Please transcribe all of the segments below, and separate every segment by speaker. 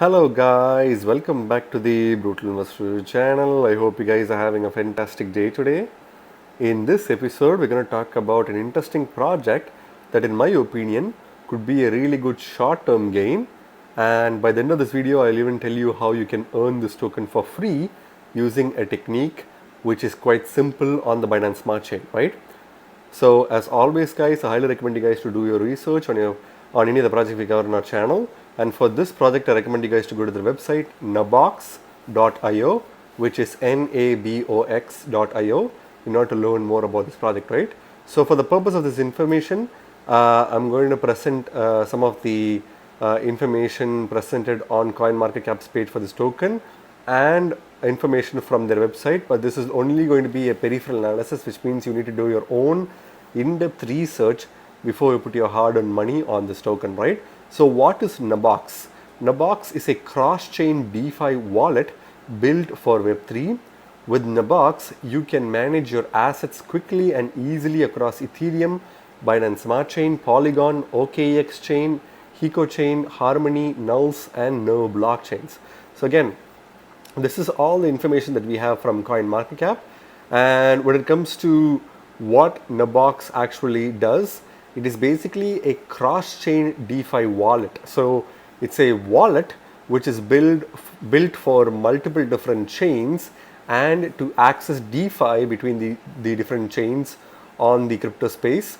Speaker 1: Hello guys, welcome back to the Brutal Investor channel. I hope you guys are having a fantastic day today. In this episode, we're going to talk about an interesting project that in my opinion could be a really good short-term gain, and by the end of this video I'll even tell you how you can earn this token for free using a technique which is quite simple on the Binance Smart Chain, right? So as always guys, I highly recommend you guys to do your research on any of the projects we cover on our channel. And for this project, I recommend you guys to go to the website nabox.io, which is nabox.io, in order to learn more about this project, right? So for the purpose of this information, I'm going to present some of the information presented on CoinMarketCap's page for this token and information from their website, but this is only going to be a peripheral analysis, which means you need to do your own in-depth research before you put your hard-earned money on this token, right? So what is Nabox? Nabox is a cross-chain DeFi wallet built for Web3. With Nabox, you can manage your assets quickly and easily across Ethereum, Binance Smart Chain, Polygon, OKEx chain, Hiko chain, Harmony, Nulls, and Nerve blockchains. So again, this is all the information that we have from CoinMarketCap. And when it comes to what Nabox actually does, it is basically a cross-chain DeFi wallet. So it's a wallet which is built for multiple different chains and to access DeFi between the different chains on the crypto space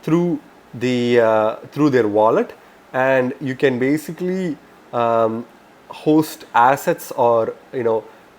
Speaker 1: through their wallet. And you can basically host assets, or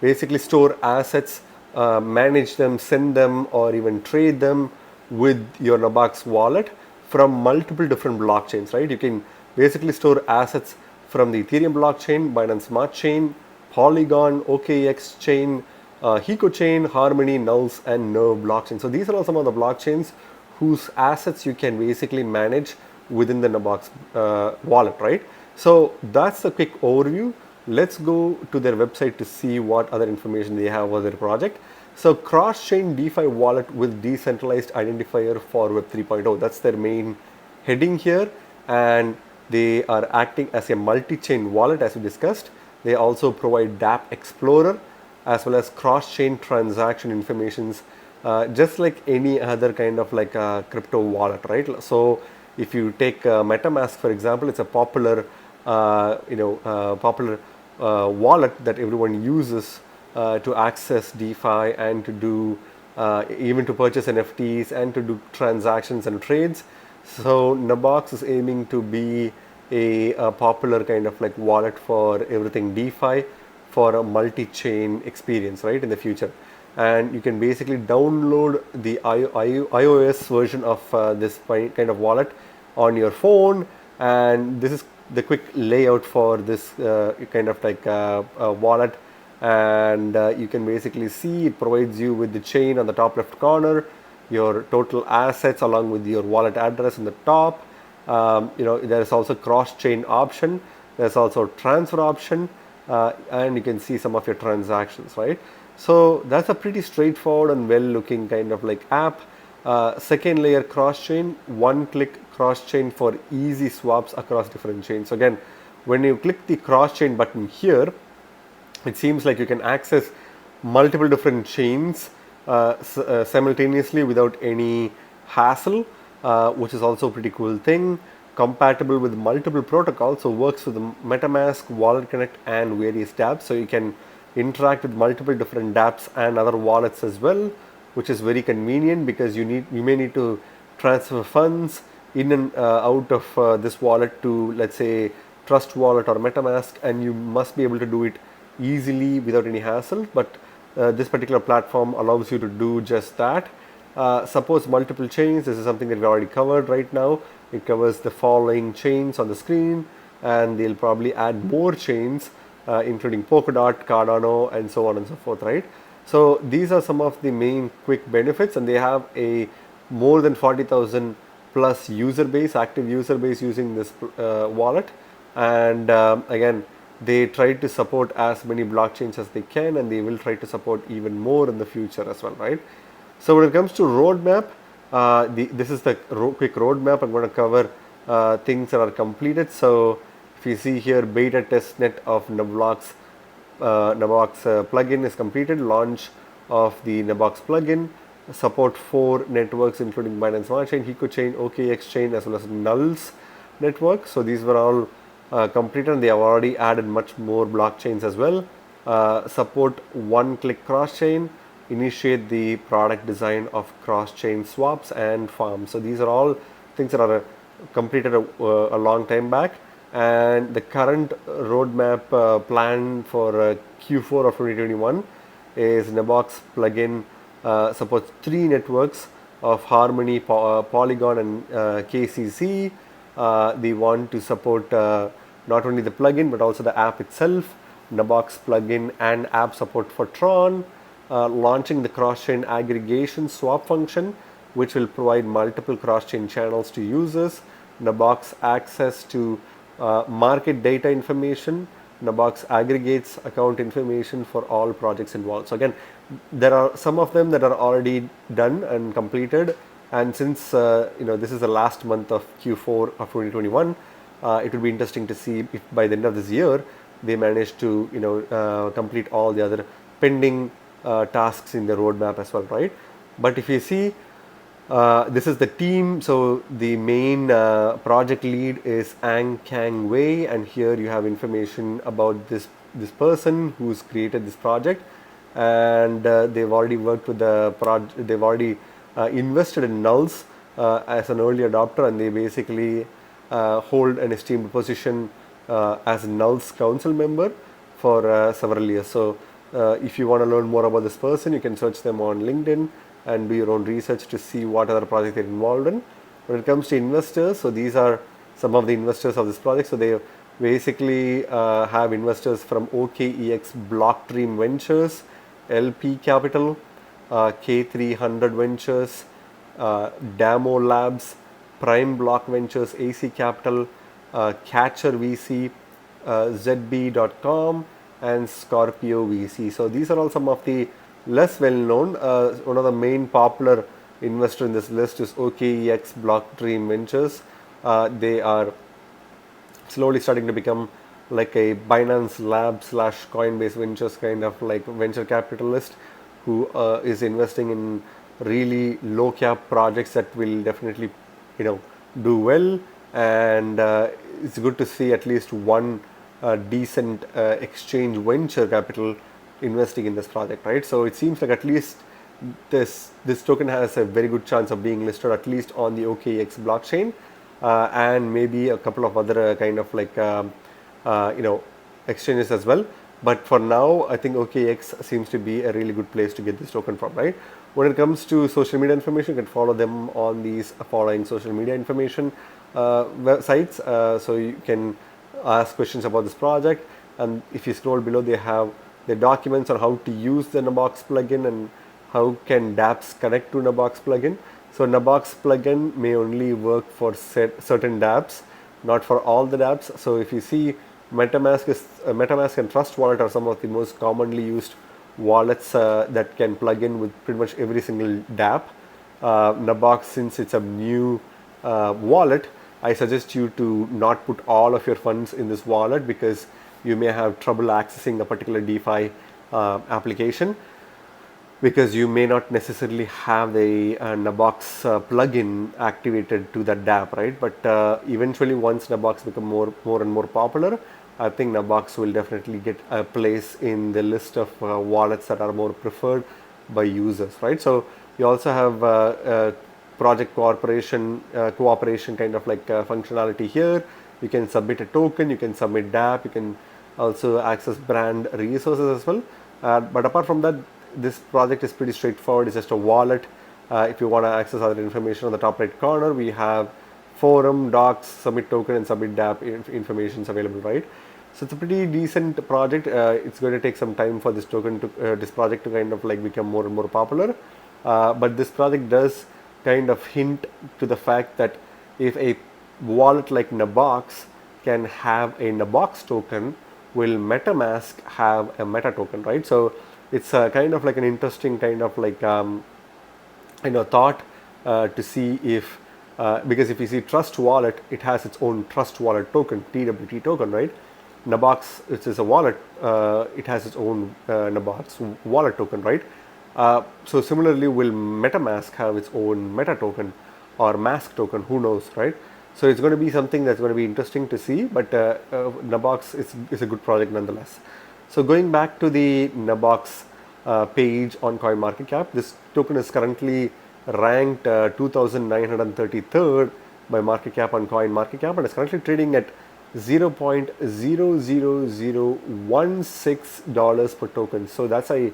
Speaker 1: basically store assets, manage them, send them, or even trade them with your Nabox wallet from multiple different blockchains, right? You can basically store assets from the Ethereum blockchain, Binance Smart Chain, Polygon, OKEx chain, Hiko chain, Harmony, Nulls, and Nerve blockchain. So these are all some of the blockchains whose assets you can basically manage within the Nabox wallet, right? So that's a quick overview. Let's go to their website to see what other information they have for their project. So cross-chain DeFi wallet with decentralized identifier for Web 3.0. That's their main heading here, and they are acting as a multi-chain wallet as we discussed. They also provide dApp Explorer as well as cross-chain transaction informations, just like any other kind of like a crypto wallet, right? So if you take MetaMask for example, it's a popular wallet that everyone uses to access DeFi and to do even to purchase NFTs and to do transactions and trades. So Nabox is aiming to be a popular kind of like wallet for everything DeFi, for a multi-chain experience, right, in the future. And you can basically download the iOS version of this kind of wallet on your phone, and this is the quick layout for this kind of like wallet. And you can basically see it provides you with the chain on the top left corner, your total assets along with your wallet address in the top. There is also cross-chain option, there's also transfer option, and you can see some of your transactions, right? So that's a pretty straightforward and well looking kind of like app. Second layer cross-chain, one-click cross-chain for easy swaps across different chains. So again, when you click the cross-chain button here, it seems like you can access multiple different chains simultaneously without any hassle, which is also a pretty cool thing. Compatible with multiple protocols, so works with the MetaMask, Wallet Connect, and various dApps. So you can interact with multiple different dApps and other wallets as well, which is very convenient because you may need to transfer funds in and out of this wallet to, let's say, Trust Wallet or MetaMask, and you must be able to do it easily without any hassle. But this particular platform allows you to do just that. Supports multiple chains. This is something that we already covered right now. It covers the following chains on the screen, and they'll probably add more chains, including Polkadot, Cardano, and so on and so forth, right? So these are some of the main quick benefits, and they have a more than 40,000 plus user base, active user base using this wallet. And again, they try to support as many blockchains as they can, and they will try to support even more in the future as well, right? So when it comes to roadmap, this is the quick roadmap. I'm going to cover things that are completed. So If you see here, beta testnet of Nabox plugin is completed. Launch of the Nabox plugin. Support 4 networks including Binance Smart Chain, Hiko Chain, OKX Chain, as well as Nulls network. So these were all completed, and they have already added much more blockchains as well. Support one-click cross-chain. Initiate the product design of cross-chain swaps and farms. So these are all things that are completed a long time back, and the current roadmap plan for Q4 of 2021 is Nabox plugin supports 3 networks of Harmony, Polygon, and KCC. They want to support not only the plugin but also the app itself, Nabox plugin and app support for Tron, launching the cross-chain aggregation swap function, which will provide multiple cross-chain channels to users, Nabox access to market data information. Nabox aggregates account information for all projects involved. So again, there are some of them that are already done and completed, and since this is the last month of Q4 of 2021, it would be interesting to see if by the end of this year they manage to complete all the other pending tasks in the roadmap as well, right? But if you see, this is the team. So the main project lead is Ang Kang Wei, and here you have information about this person who's created this project, and they've already worked with the project. They've already invested in Nulls as an early adopter, and they basically hold an esteemed position as Nulls council member for several years. So if you want to learn more about this person, you can search them on LinkedIn and do your own research to see what other projects they're involved in. When it comes to investors, so these are some of the investors of this project. So they basically have investors from OKEX Blockstream Ventures, LP Capital, K300 Ventures, Damo Labs, Prime Block Ventures, AC Capital, Catcher VC, ZB.com, and Scorpio VC. So these are all some of the less well known. One of the main popular investor in this list is OKEX Blockstream Ventures. They are slowly starting to become like a Binance Lab / Coinbase Ventures kind of like venture capitalist who is investing in really low cap projects that will definitely do well, and it's good to see at least one decent exchange venture capital investing in this project, right? So it seems like at least this token has a very good chance of being listed at least on the OKEX blockchain, and maybe a couple of other kind of like exchanges as well. But for now, I think OKEX seems to be a really good place to get this token from, right? When it comes to social media information, you can follow them on these following social media information websites. So you can ask questions about this project, and if you scroll below, they have the documents on how to use the Nabox plugin and how can dApps connect to Nabox plugin. So Nabox plugin may only work for certain dApps, not for all the dApps. So if you see, MetaMask and Trust Wallet are some of the most commonly used wallets that can plug in with pretty much every single dApp. Nabox, since it's a new wallet, I suggest you to not put all of your funds in this wallet because you may have trouble accessing a particular DeFi application, because you may not necessarily have the Nabox plugin activated to that dApp, right? But eventually, once Nabox become more and more popular, I think Nabox will definitely get a place in the list of wallets that are more preferred by users, right? So you also have project cooperation kind of like functionality here. You can submit a token, you can submit dApp, you can also access brand resources as well. But apart from that, this project is pretty straightforward. It's just a wallet. If you want to access other information, on the top right corner, we have forum, docs, submit token, and submit dApp information is available, right? So it's a pretty decent project. It's going to take some time for this project to kind of like become more and more popular. But this project does kind of hint to the fact that if a wallet like Nabox can have a Nabox token, will MetaMask have a Meta token, right? So it's kind of like an interesting kind of like thought to see if Because if you see Trust Wallet, it has its own Trust Wallet token, TWT token, right? Nabox, which is a wallet, it has its own Nabox wallet token, right? So similarly, will MetaMask have its own Meta token or Mask token? Who knows, right? So it's going to be something that's going to be interesting to see, but Nabox is a good project nonetheless. So going back to the Nabox page on CoinMarketCap, this token is currently ranked 2933rd by market cap on CoinMarketCap, and it's currently trading at $0.00016 per token. So that's a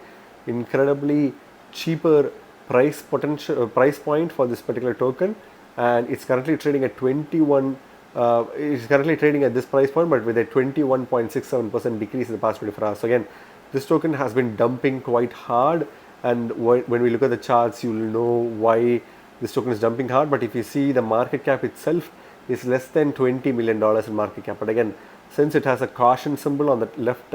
Speaker 1: incredibly cheaper price point for this particular token, and it's currently trading at 21. It's currently trading at this price point, but with a 21.67% decrease in the past 24 hours. So again, this token has been dumping quite hard, and when we look at the charts, you will know why this token is dumping hard. But if you see the market cap itself is less than $20 million in market cap. But again, since it has a caution symbol on the left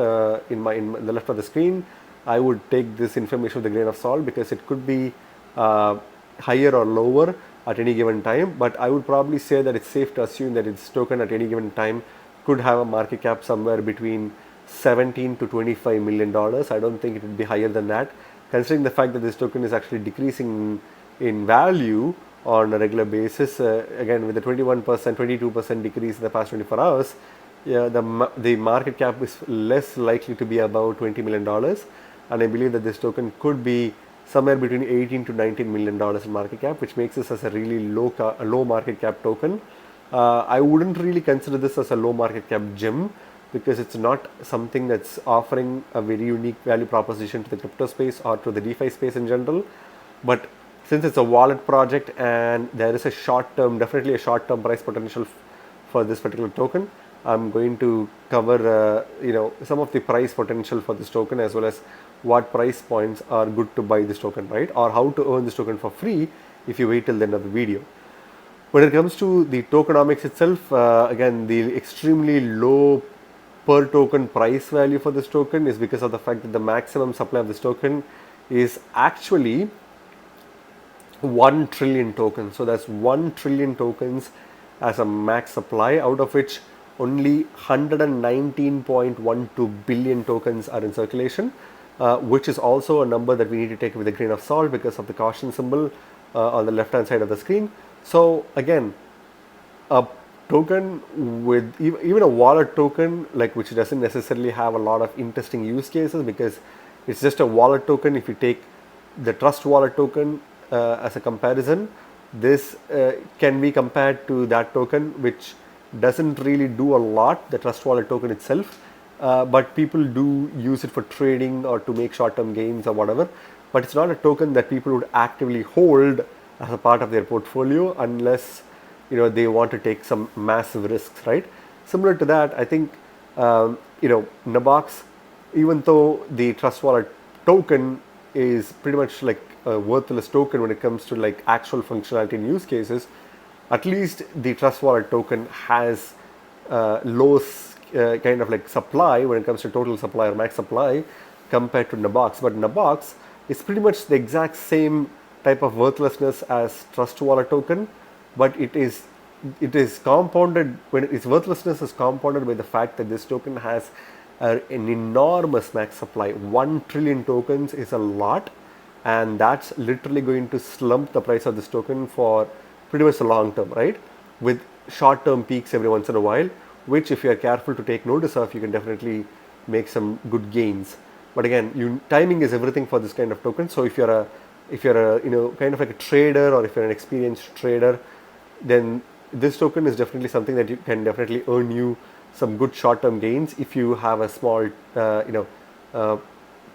Speaker 1: in the left of the screen, I would take this information with a grain of salt, because it could be higher or lower at any given time. But I would probably say that it's safe to assume that its token at any given time could have a market cap somewhere between 17 to 25 million dollars. I don't think it would be higher than that, considering the fact that this token is actually decreasing in value on a regular basis. Again, with the 21%, 22% decrease in the past 24 hours, yeah, the market cap is less likely to be about $20 million, and I believe that this token could be somewhere between 18 to 19 million dollars in market cap, which makes this as a really low market cap token. I wouldn't really consider this as a low market cap gem, because it's not something that's offering a very unique value proposition to the crypto space or to the DeFi space in general. But since it's a wallet project and there is definitely a short-term price potential for this particular token, I'm going to cover some of the price potential for this token, as well as what price points are good to buy this token, right? Or how to earn this token for free if you wait till the end of the video. When it comes to the tokenomics itself, again, the extremely low per token price value for this token is because of the fact that the maximum supply of this token is actually 1 trillion tokens. So that's 1 trillion tokens as a max supply, out of which only 119.12 billion tokens are in circulation, which is also a number that we need to take with a grain of salt because of the caution symbol on the left hand side of the screen. So again, a token with even a wallet token, like, which doesn't necessarily have a lot of interesting use cases, because it's just a wallet token. If you take the Trust Wallet token as a comparison, this can be compared to that token, which doesn't really do a lot, the Trust Wallet token itself, but people do use it for trading or to make short-term gains or whatever. But it's not a token that people would actively hold as a part of their portfolio unless they want to take some massive risks, right? Similar to that, I think Nabox, even though the Trust Wallet token is pretty much like a worthless token when it comes to like actual functionality and use cases, at least the Trust Wallet token has low kind of like supply when it comes to total supply or max supply compared to Nabox. But Nabox is pretty much the exact same type of worthlessness as Trust Wallet token, but it is compounded. When its worthlessness is compounded by the fact that this token has an enormous max supply. 1 trillion tokens is a lot, and that's literally going to slump the price of this token for pretty much the long term, right? With short term peaks every once in a while, which if you are careful to take notice of, you can definitely make some good gains. But again, timing is everything for this kind of token. So if you're a kind of like a trader, or if you're an experienced trader, then this token is definitely something that you can definitely earn you some good short-term gains if you have a small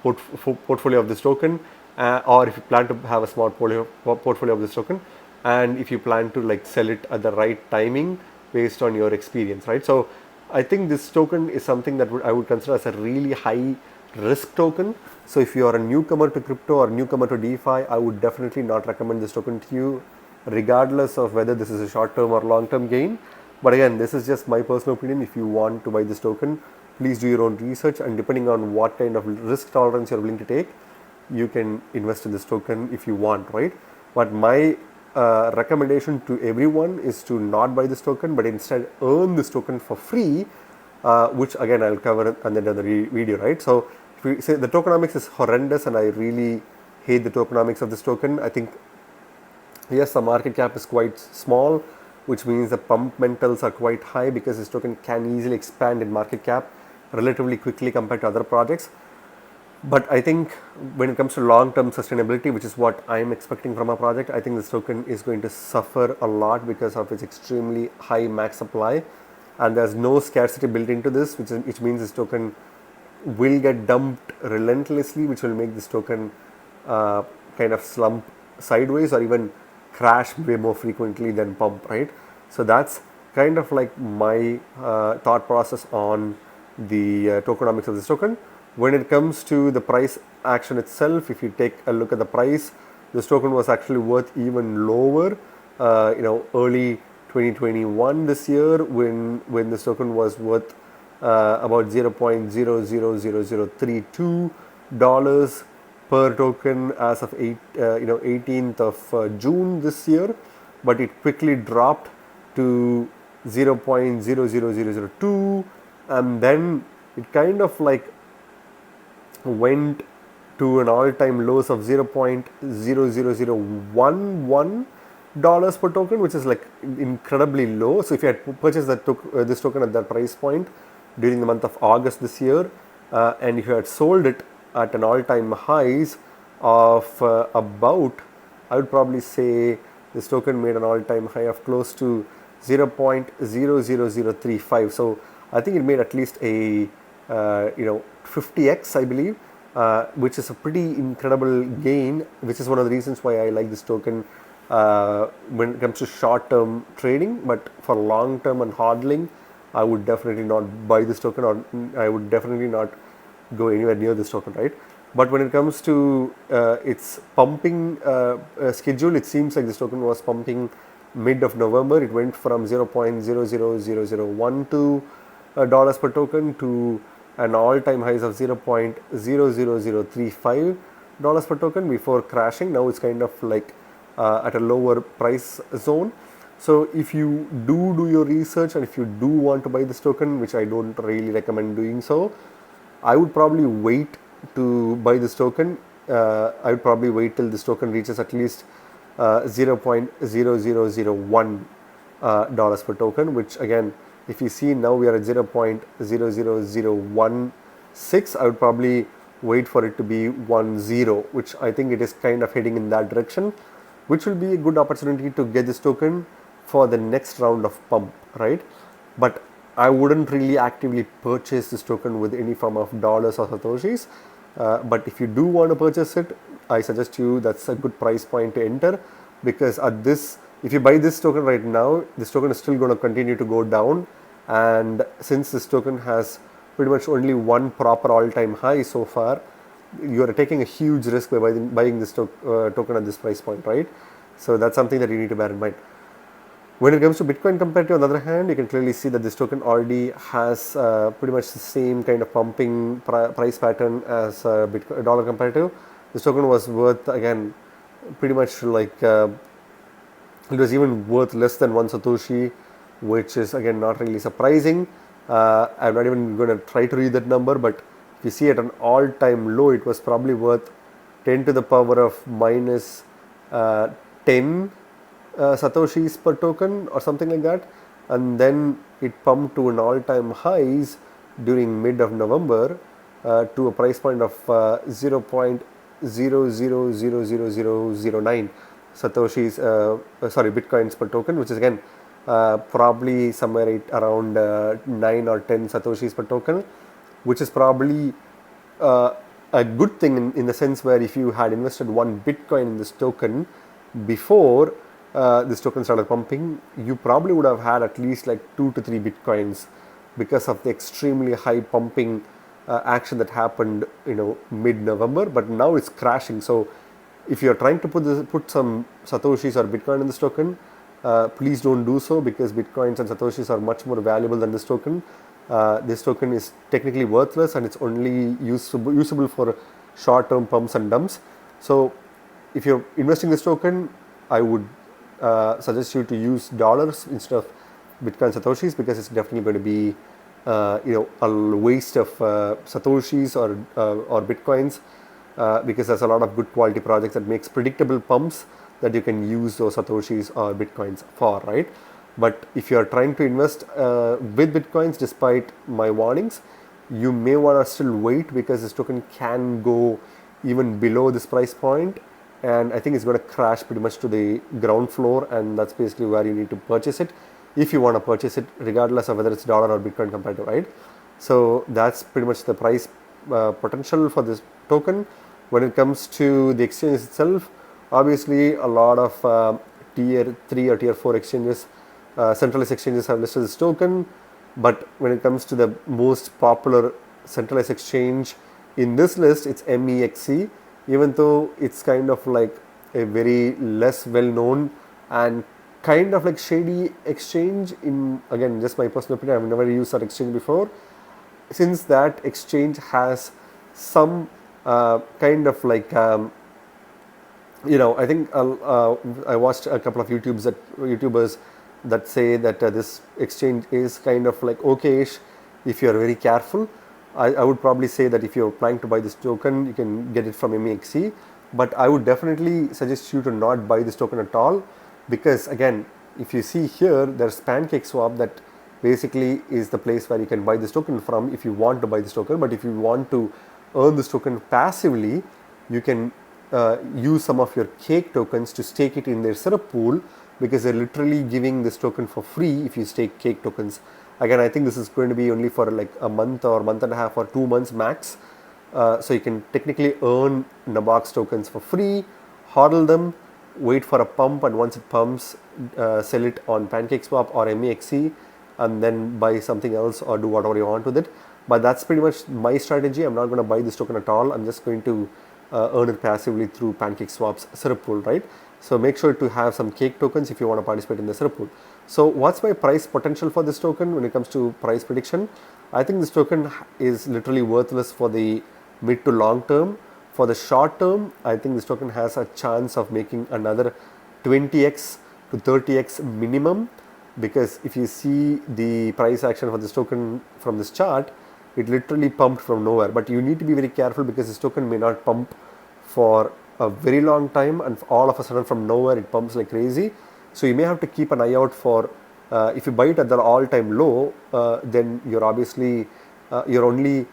Speaker 1: portfolio of this token, or if you plan to have a small portfolio of this token, and if you plan to like sell it at the right timing based on your experience, right? So I think this token is something that I would consider as a really high risk token. So if you are a newcomer to crypto or newcomer to DeFi, I would definitely not recommend this token to you, regardless of whether this is a short-term or long-term gain. But again, this is just my personal opinion. If you want to buy this token, please do your own research, and depending on what kind of risk tolerance you're willing to take, you can invest in this token if you want, right? But my recommendation to everyone is to not buy this token, but instead earn this token for free, which again I'll cover at the end of the video, right? So if we say the tokenomics is horrendous, and I really hate the tokenomics of this token. I think yes, the market cap is quite small, which means the pump mentals are quite high because this token can easily expand in market cap relatively quickly compared to other projects. But I think when it comes to long-term sustainability, which is what I'm expecting from a project, I think this token is going to suffer a lot because of its extremely high max supply, and there's no scarcity built into this, which means this token will get dumped relentlessly, which will make this token kind of slump sideways or even crash way more frequently than pump, right? So that's kind of like my thought process on the tokenomics of this token. When it comes to the price action itself, if you take a look at the price, this token was actually worth even lower, early 2021 this year when this token was worth about $0.000032 per token as of 18th of June this year, but it quickly dropped to 0.00002, and then it kind of like went to an all-time lows of $0.00011 per token, which is like incredibly low. So if you had purchased this token at that price point during the month of August this year, and if you had sold it at an all-time highs of about, I would probably say this token made an all-time high of close to 0.00035. So I think it made at least a 50x, I believe, which is a pretty incredible gain, which is one of the reasons why I like this token when it comes to short-term trading. But for long-term and hodling, I would definitely not buy this token, or I would definitely not go anywhere near this token, right? But when it comes to its pumping schedule, it seems like this token was pumping mid of November. It went from $0.000012 per token to an all-time highs of $0.00035 per token before crashing. Now it's kind of like at a lower price zone. So if you do your research, and if you do want to buy this token, which I don't really recommend doing so, I would probably wait to buy this token. I would probably wait till this token reaches at least $0.0001 per token, which again, if you see now we are at 0.00016, I would probably wait for it to be 10, which I think it is kind of heading in that direction, which will be a good opportunity to get this token for the next round of pump, right? But I wouldn't really actively purchase this token with any form of dollars or satoshis. But if you do want to purchase it, I suggest you that's a good price point to enter, because at this, if you buy this token right now, this token is still going to continue to go down, and since this token has pretty much only one proper all-time high so far, you are taking a huge risk by buying this token at this price point, right? So that's something that you need to bear in mind. When it comes to Bitcoin compared to, on the other hand, you can clearly see that this token already has pretty much the same kind of pumping price pattern as Bitcoin dollar comparative. This token was worth, again, pretty much like it was even worth less than 1 Satoshi, which is again not really surprising. I'm not even going to try to read that number, but if you see at an all-time low, it was probably worth 10 to the power of minus 10 satoshis per token or something like that, and then it pumped to an all-time highs during mid of November to a price point of 0.000009 satoshis, bitcoins per token, which is again probably somewhere around 9 or 10 satoshis per token, which is probably a good thing in the sense where if you had invested 1 Bitcoin in this token before this token started pumping, you probably would have had at least like 2 to 3 Bitcoins because of the extremely high pumping action that happened, mid-November. But now it's crashing. So if you're trying to put some satoshis or Bitcoin in this token, please don't do so, because Bitcoins and satoshis are much more valuable than this token. This token is technically worthless, and it's only usable for short-term pumps and dumps. So if you're investing this token, I would suggest you to use dollars instead of Bitcoin Satoshis, because it's definitely going to be a waste of Satoshis or Bitcoins, because there's a lot of good quality projects that makes predictable pumps that you can use those Satoshis or Bitcoins for, right? But if you are trying to invest with Bitcoins, despite my warnings, you may want to still wait, because this token can go even below this price point, and I think it's going to crash pretty much to the ground floor, and that's basically where you need to purchase it if you want to purchase it, regardless of whether it's dollar or Bitcoin compared to, right? So that's pretty much the price potential for this token. When it comes to the exchange itself, obviously a lot of tier 3 or tier 4 exchanges, centralized exchanges have listed this token, but when it comes to the most popular centralized exchange in this list, it's MEXC, even though it's kind of like a very less well known and kind of like shady exchange. In, again, just my personal opinion, I've never used that exchange before, since that exchange has some kind of like I think I watched a couple of YouTubers that say that this exchange is kind of like okayish if you are very careful. I would probably say that if you're planning to buy this token, you can get it from MEXC, but I would definitely suggest you to not buy this token at all, because again, if you see here, there's PancakeSwap that basically is the place where you can buy this token from if you want to buy this token. But if you want to earn this token passively, you can use some of your Cake tokens to stake it in their syrup pool, because they're literally giving this token for free if you stake Cake tokens. Again, I think this is going to be only for like a month or month and a half or 2 months max. So you can technically earn Nabox tokens for free, hodl them, wait for a pump, and once it pumps, sell it on PancakeSwap or MEXC, and then buy something else or do whatever you want with it. But that's pretty much my strategy. I'm not going to buy this token at all. I'm just going to earn it passively through PancakeSwap's syrup pool, right? So make sure to have some Cake tokens if you want to participate in the syrup pool. So what's my price potential for this token when it comes to price prediction? I think this token is literally worthless for the mid to long term. For the short term, I think this token has a chance of making another 20x to 30x minimum, because if you see the price action for this token from this chart, it literally pumped from nowhere. But you need to be very careful, because this token may not pump for a very long time, and all of a sudden from nowhere it pumps like crazy. So you may have to keep an eye out for, if you buy it at the all-time low, then you're obviously, your only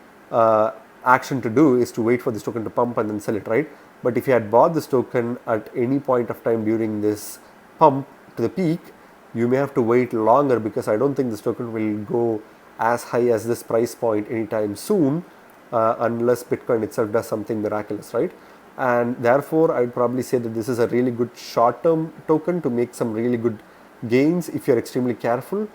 Speaker 1: action to do is to wait for this token to pump and then sell it, right? But if you had bought this token at any point of time during this pump to the peak, you may have to wait longer, because I don't think this token will go as high as this price point anytime soon, unless Bitcoin itself does something miraculous, right? And therefore, I'd probably say that this is a really good short-term token to make some really good gains if you're extremely careful.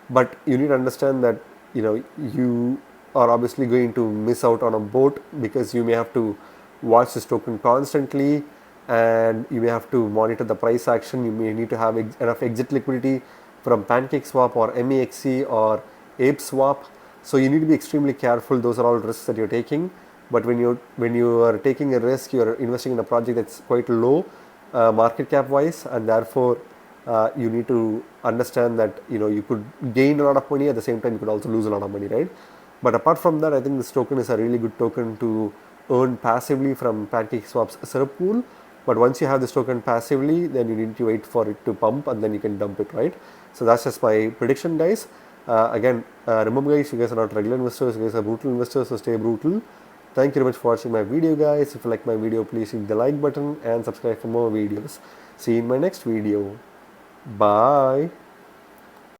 Speaker 1: But you need to understand that you are obviously going to miss out on a boat, because you may have to watch this token constantly, and you may have to monitor the price action. You may need to have enough exit liquidity from PancakeSwap or MEXC or ApeSwap. So you need to be extremely careful. Those are all risks that you're taking. But when you are taking a risk, you are investing in a project that's quite low market cap wise, and therefore you need to understand that you could gain a lot of money, at the same time you could also lose a lot of money, right? But apart from that, I think this token is a really good token to earn passively from PancakeSwap's syrup pool. But once you have this token passively, then you need to wait for it to pump, and then you can dump it, right? So that's just my prediction, guys. Again, remember guys, you guys are not regular investors, you guys are brutal investors, so stay brutal. Thank you very much for watching my video, guys. If you like my video, please hit the like button and subscribe for more videos. See you in my next video. Bye.